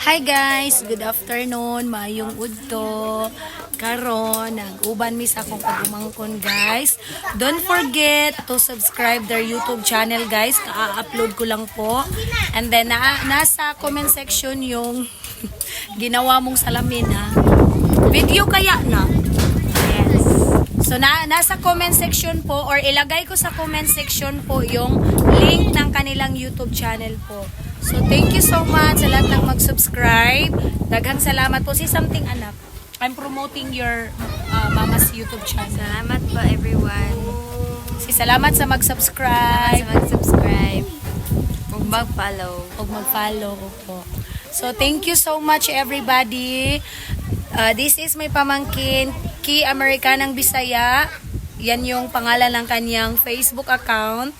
Hi guys, good afternoon, maayong udto. Karon nag-uban mi sa akong pagumangkon guys. Don't forget to subscribe their YouTube channel guys. Ka-upload ko lang po. And then nasa comment section yung ginawa mong salamin ha. Video kaya na. Yes. So nasa comment section po or ilagay ko sa comment section po yung link ng kanilang YouTube channel po. So thank you so much sa lahat ng mag-subscribe. Daghang salamat po. Si something anak. I'm promoting your mama's YouTube channel. Salamat po everyone. Salamat sa mag-subscribe. Huwag mag-follow. Huwag mag-follow po. So thank you so much everybody. This is my pamangkin, Amerikanang Bisaya. Yan yung pangalan ng kanyang Facebook account.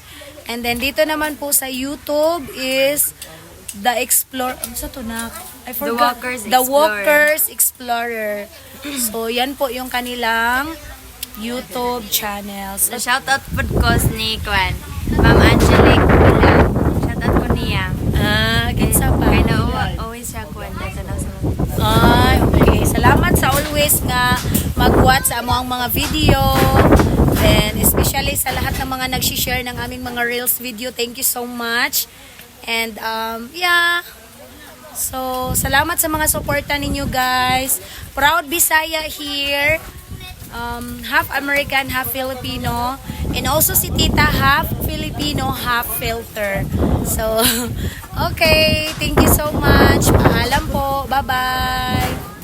And then dito naman po sa YouTube is The Explorer. Ano sa to na? I forgot. The Walkers Explorer. So yan po yung kanilang YouTube channel. So shoutout po ko ni Kwan. Ma'am Angelique. Shoutout ko niya. Kinsa pa? Kaya na always siya Kwan. Okay. Salamat sa always nga mag-watch sa among mga video. And especially sa lahat ng mga nag-share ng aming mga Reels video. Thank you so much. And yeah. So, salamat sa mga suporta ninyo guys. Proud Bisaya here. Half American, half Filipino. And also si Tita, half Filipino, half filter. So, okay. Thank you so much. Paalam po. Bye-bye.